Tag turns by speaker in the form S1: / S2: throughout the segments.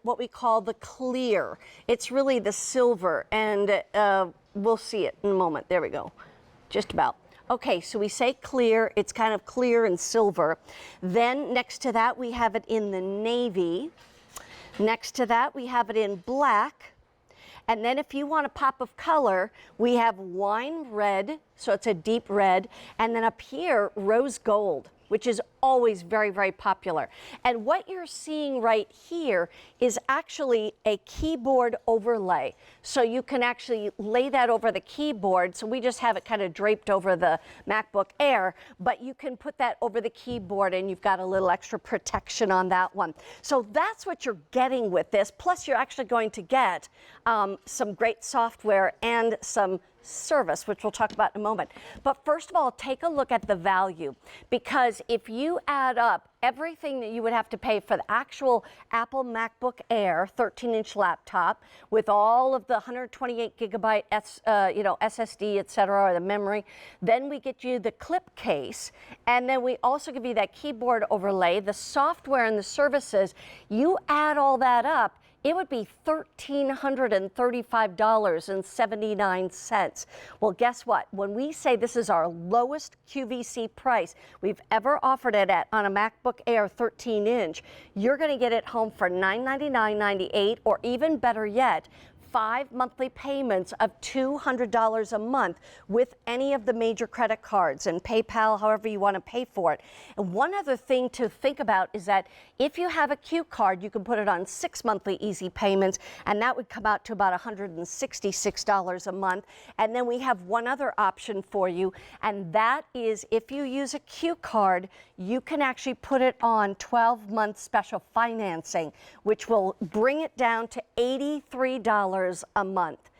S1: what we call the clear. It's really the silver, and we'll see it in a moment. There we go, just about. Okay, so we say clear, it's kind of clear and silver. Then next to that, we have it in the navy. Next to that, we have it in black. And then if you want a pop of color, we have wine red, so it's a deep red. And then up here, rose gold, which is always very, very popular. And what you're seeing right here is actually a keyboard overlay. So you can actually lay that over the keyboard. So we just have it kind of draped over the MacBook Air, but you can put that over the keyboard and you've got a little extra protection on that one. So that's what you're getting with this. Plus you're actually going to get some great software and some service, which we'll talk about in a moment. But first of all, take a look at the value, because if you add up everything that you would have to pay for the actual Apple MacBook Air 13-inch laptop with all of the 128 gigabyte SSD, etc., or the memory, then we get you the clip case, and then we also give you that keyboard overlay, the software and the services. You add all that up, it would be $1,335.79. Well, guess what? When we say this is our lowest QVC price we've ever offered it at on a MacBook Air 13-inch, you're going to get it home for $999.98, or even better yet, 5 monthly payments of $200 a month with any of the major credit cards and PayPal, however you want to pay for it. And one other thing to think about is that if you have a Q card, you can put it on 6 monthly easy payments, and that would come out to about $166 a month. And then we have one other option for you, and that is if you use a Q card, you can actually put it on 12-month special financing, which will bring it down to $83 a month.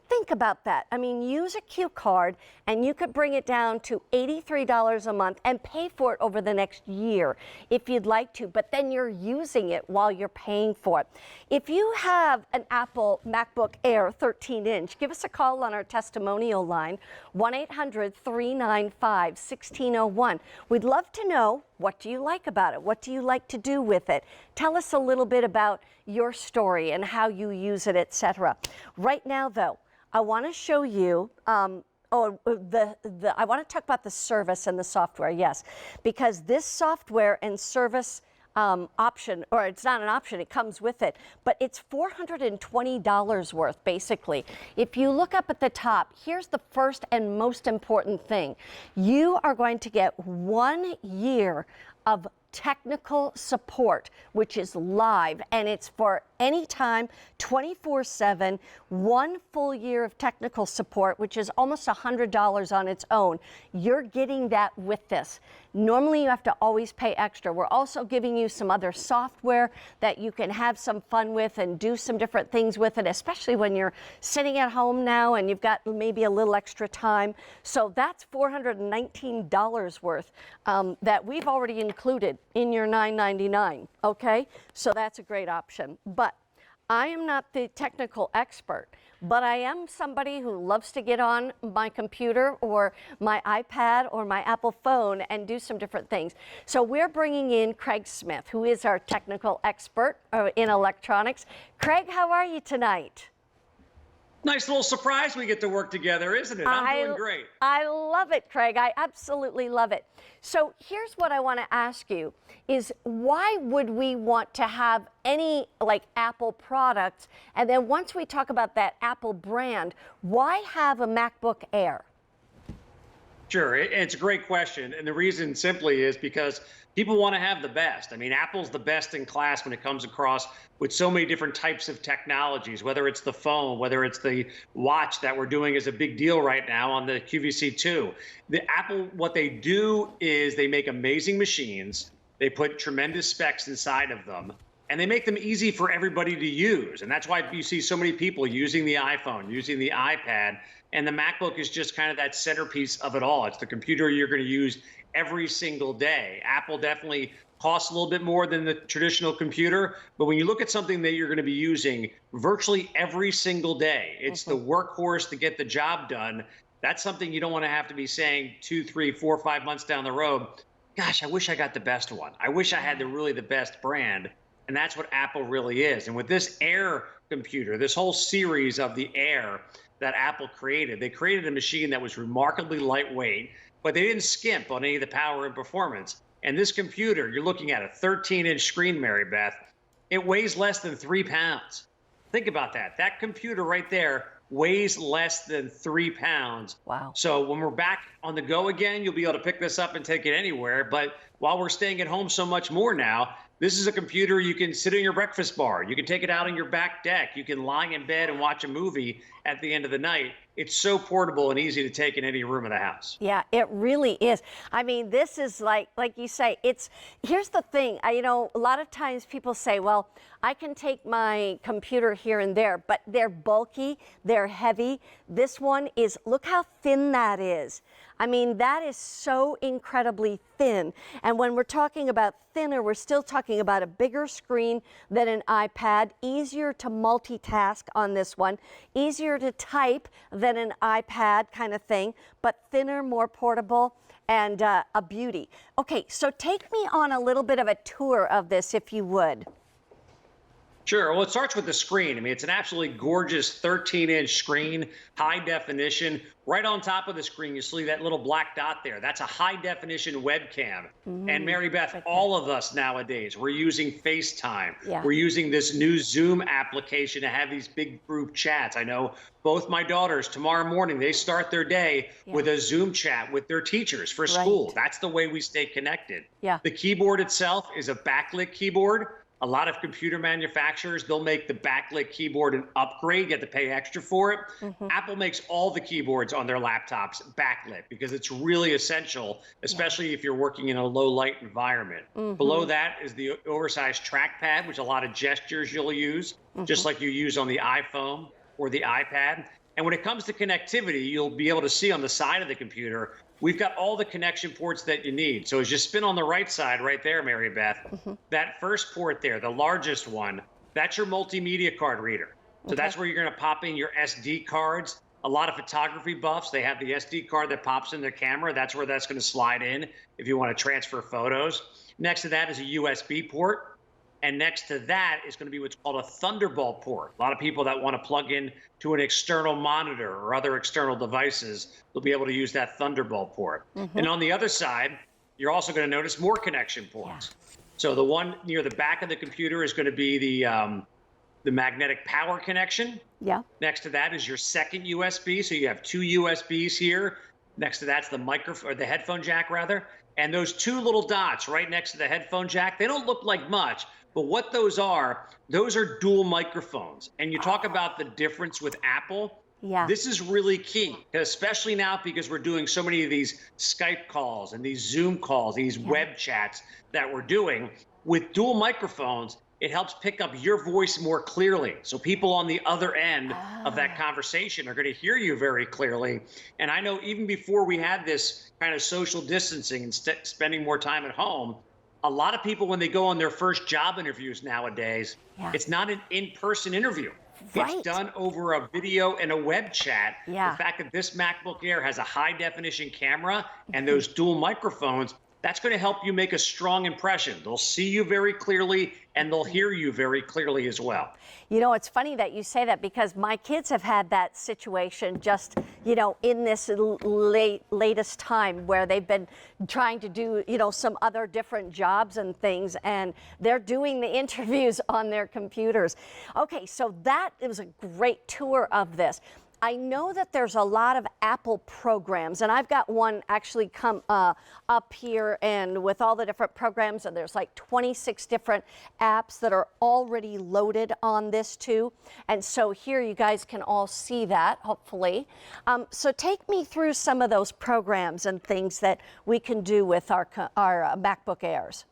S1: Think about that. I mean, use a Q card and you could bring it down to $83 a month and pay for it over the next year if you'd like to, but then you're using it while you're paying for it. If you have an Apple MacBook Air 13-inch, give us a call on our testimonial line, 1-800-395-1601. We'd love to know, what do you like about it? What do you like to do with it? Tell us a little bit about your story and how you use it, etc. Right now, though, I want to show you, I want to talk about the service and the software, yes, because this software and service option, or it's not an option, it comes with it, but it's $420 worth, basically. If you look up at the top, here's the first and most important thing. You are going to get 1 year of technical support, which is live, and it's for any time, 24/7, 1 full year of technical support, which is almost $100 on its own. You're getting that with this. Normally you have to always pay extra. We're also giving you some other software that you can have some fun with and do some different things with it, especially when you're sitting at home now and you've got maybe a little extra time. So that's $419 worth that we've already included in your $999, okay? So that's a great option. But I am not the technical expert, but I am somebody who loves to get on my computer or my iPad or my Apple phone and do some different things. So we're bringing in Craig Smith, who is our technical expert in electronics. Craig, how are you tonight?
S2: Nice little surprise we get to work together, isn't it? I'm doing great.
S1: I love it, Craig. I absolutely love it. So here's what I want to ask you is, why would we want to have any like Apple products? And then once we talk about that Apple brand, why have a MacBook Air?
S2: Sure, it's a great question. And the reason simply is because people want to have the best. I mean, Apple's the best in class when it comes across with so many different types of technologies, whether it's the phone, whether it's the watch that we're doing is a big deal right now on the QVC2. The Apple, what they do is they make amazing machines. They put tremendous specs inside of them, and they make them easy for everybody to use. And that's why you see so many people using the iPhone, using the iPad, and the MacBook is just kind of that centerpiece of it all. It's the computer you're going to use every single day. Apple definitely costs a little bit more than the traditional computer, but when you look at something that you're going to be using virtually every single day, it's the workhorse to get the job done. That's something you don't want to have to be saying 2, 3, 4, 5 months down the road, gosh, I wish I got the best one. I wish I had really the best brand. And that's what Apple really is. And with this Air computer, this whole series of the Air that Apple created, they created a machine that was remarkably lightweight, but they didn't skimp on any of the power and performance. And this computer, you're looking at a 13-inch screen, Mary Beth, it weighs less than 3 pounds. Think about that. That computer right there weighs less than 3 pounds.
S1: Wow.
S2: So when we're back on the go again, you'll be able to pick this up and take it anywhere. But while we're staying at home so much more now, this is a computer you can sit in your breakfast bar. You can take it out on your back deck. You can lie in bed and watch a movie at the end of the night. It's so portable and easy to take in any room of the house.
S1: Yeah, it really is. I mean, this is like you say, here's the thing. A lot of times people say, well, I can take my computer here and there, but they're bulky, they're heavy. This one is, look how thin that is. I mean, that is so incredibly thin. And when we're talking about thinner, we're still talking about a bigger screen than an iPad, easier to multitask on this one, easier to type than an iPad kind of thing, but thinner, more portable, and a beauty. Okay, so take me on a little bit of a tour of this, if you would.
S2: Sure. Well, it starts with the screen. I mean, it's an absolutely gorgeous 13-inch screen, high definition. Right on top of the screen, you see that little black dot there. That's a high-definition webcam. And Mary Beth, all of us nowadays, we're using FaceTime.
S1: Yeah.
S2: We're using this new Zoom application to have these big group chats. I know both my daughters, tomorrow morning, they start their day with a Zoom chat with their teachers for school. That's the way we stay connected.
S1: Yeah.
S2: The keyboard itself is a backlit keyboard. A lot of computer manufacturers, they'll make the backlit keyboard an upgrade. You have to pay extra for it. Apple makes all the keyboards on their laptops backlit because it's really essential, especially if you're working in a low light environment. Below that is the oversized trackpad, which a lot of gestures you'll use, just like you use on the iPhone or the iPad. And when it comes to connectivity, you'll be able to see on the side of the computer, we've got all the connection ports that you need. So as you spin on the right side right there, Mary Beth, that first port there, the largest one, that's your multimedia card reader. So that's where you're going to pop in your SD cards. A lot of photography buffs, they have the SD card that pops in their camera. That's where that's going to slide in if you want to transfer photos. Next to that is a USB port. And next to that is going to be what's called a Thunderbolt port. A lot of people that want to plug in to an external monitor or other external devices, they'll be able to use that Thunderbolt port. And on the other side, you're also going to notice more connection ports. So the one near the back of the computer is going to be the magnetic power connection. Next to that is your second USB. So you have two USBs here. Next to that's the microphone, or the headphone jack rather. And those two little dots right next to the headphone jack, they don't look like much, but what those are dual microphones. And you talk about the difference with Apple. This is really key, especially now because we're doing so many of these Skype calls and these Zoom calls, these web chats that we're doing. With dual microphones, it helps pick up your voice more clearly. So people on the other end of that conversation are going to hear you very clearly. And I know even before we had this kind of social distancing and spending more time at home, a lot of people, when they go on their first job interviews nowadays, it's not an in-person interview. It's done over a video and a web chat. The fact that this MacBook Air has a high-definition camera and those dual microphones, that's going to help you make a strong impression. They'll see you very clearly and they'll hear you very clearly as well.
S1: You know, it's funny that you say that because my kids have had that situation just, in this latest time where they've been trying to do, some other different jobs and things, and they're doing the interviews on their computers. Okay, so that was a great tour of this. I know that there's a lot of Apple programs, and I've got one actually come up here, and with all the different programs, and there's like 26 different apps that are already loaded on this too. And so here you guys can all see that, hopefully. So take me through some of those programs and things that we can do with our MacBook Airs.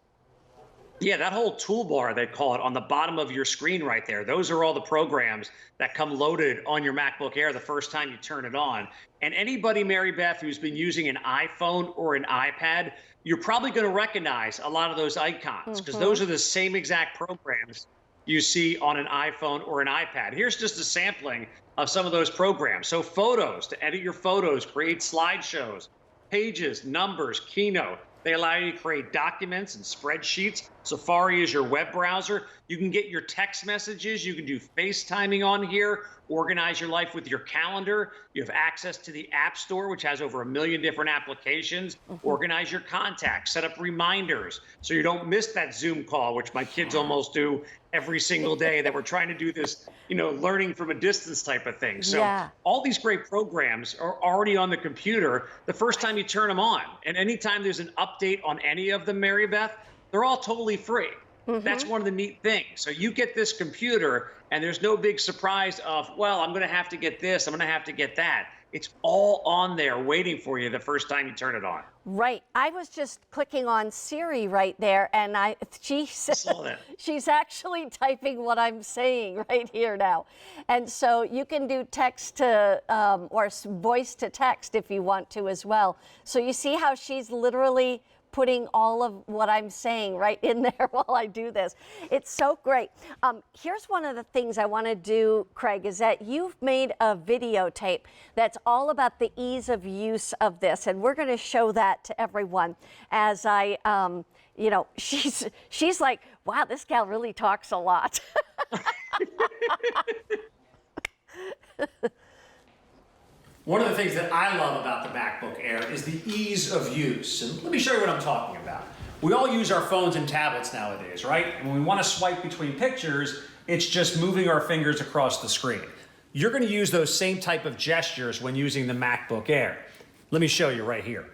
S2: Yeah, that whole toolbar, they call it, on the bottom of your screen right there, those are all the programs that come loaded on your MacBook Air the first time you turn it on. And anybody, Mary Beth, who's been using an iPhone or an iPad, you're probably going to recognize a lot of those icons because those are the same exact programs you see on an iPhone or an iPad. Here's just a sampling of some of those programs. So Photos, to edit your photos, create slideshows, Pages, Numbers, Keynote. They allow you to create documents and spreadsheets. Safari is your web browser. You can get your text messages. You can do FaceTiming on here, organize your life with your calendar. You have access to the App Store, which has over 1 million different applications. Organize your contacts, set up reminders so you don't miss that Zoom call, which my kids almost do every single day, that we're trying to do this, learning from a distance type of thing. So all these great programs are already on the computer the first time you turn them on. And anytime there's an update on any of them, Mary Beth, they're all totally free. That's one of the neat things. So you get this computer and there's no big surprise of, well, I'm going to have to get this, I'm going to have to get that. It's all on there waiting for you the first time you turn it on.
S1: Right. I was just clicking on Siri right there, and she's actually typing what I'm saying right here now. And so you can do text to or voice to text if you want to as well. So you see how she's literally putting all of what I'm saying right in there while I do this. It's so great. Here's one of the things I want to do, Craig, is that you've made a videotape that's all about the ease of use of this, and we're going to show that to everyone as I, she's like, wow, this gal really talks a lot.
S3: One of the things that I love about the MacBook Air is the ease of use. And let me show you what I'm talking about. We all use our phones and tablets nowadays, right? And when we want to swipe between pictures, it's just moving our fingers across the screen. You're going to use those same type of gestures when using the MacBook Air. Let me show you right here.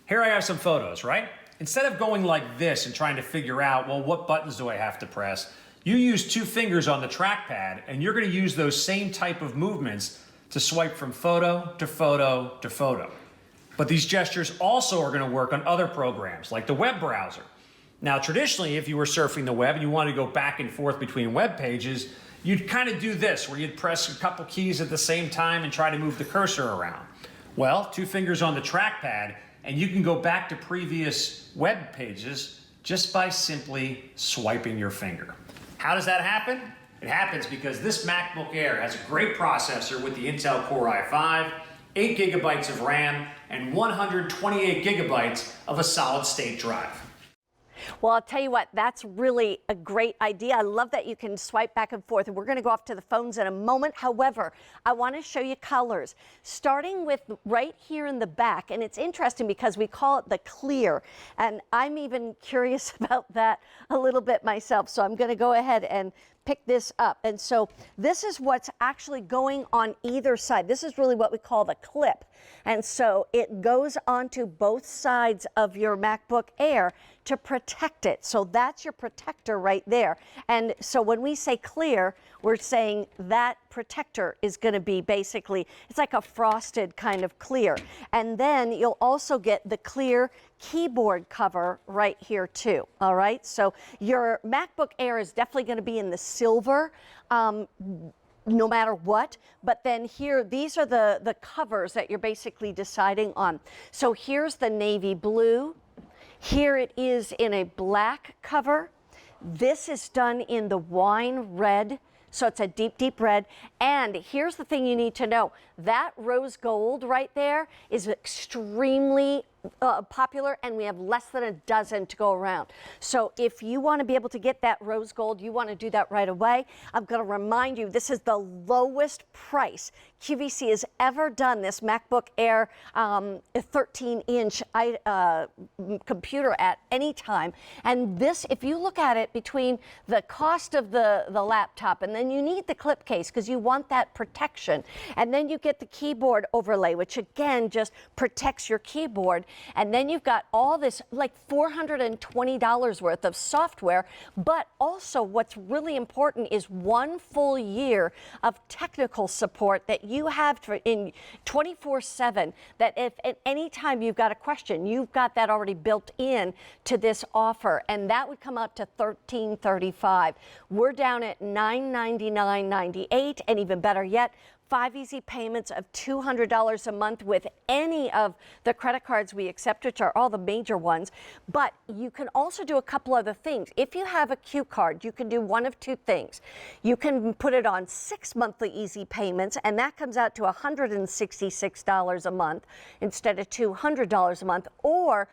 S3: Here I have some photos, right? Instead of going like this and trying to figure out, well, what buttons do I have to press? You use 2 fingers on the trackpad, and you're going to use those same type of movements to swipe from photo to photo to photo. But these gestures also are going to work on other programs like the web browser. Now, traditionally, if you were surfing the web and you wanted to go back and forth between web pages, you'd kind of do this, where you'd press a couple keys at the same time and try to move the cursor around. Well, 2 fingers on the trackpad, and you can go back to previous web pages just by simply swiping your finger. How does that happen? It happens because this MacBook Air has a great processor with the Intel Core i5, 8 gigabytes of RAM, and 128 gigabytes of a solid-state drive.
S1: Well, I'll tell you what, that's really a great idea. I love that you can swipe back and forth. We're going to go off to the phones in a moment. However, I want to show you colors, starting with right here in the back. And it's interesting because we call it the clear. And I'm even curious about that a little bit myself. So I'm going to go ahead and pick this up. And so this is what's actually going on either side. This is really what we call the clip. And so it goes onto both sides of your MacBook Air to protect it. So that's your protector right there. And so when we say clear, we're saying that protector is going to be basically, it's like a frosted kind of clear. And then you'll also get the clear keyboard cover right here too. All right, so your MacBook Air is definitely going to be in the silver no matter what, but then here, these are the covers that you're basically deciding on. So here's the navy blue. Here it is in a black cover. This is done in the wine red. So it's a deep, deep red. And here's the thing you need to know. That rose gold right there is extremely popular, and we have less than a dozen to go around. So if you want to be able to get that rose gold, you want to do that right away. I'm going to remind you, this is the lowest price QVC has ever done this MacBook Air 13-inch computer at any time. And this, if you look at it between the cost of the laptop, and then you need the clip case because you want that protection, and then you get the keyboard overlay, which again just protects your keyboard. And then you've got all this like $420 worth of software, but also what's really important is 1 full year of technical support that you have in 24/7, that if at any time you've got a question, you've got that already built in to this offer, and that would come out to $1335. We're down at $999.98, and even better yet, 5 easy payments of $200 a month with any of the credit cards we accept, which are all the major ones. But you can also do a couple other things. If you have a Q card, you can do one of 2 things. You can put it on 6 monthly easy payments, and that comes out to $166 a month instead of $200 a month. Or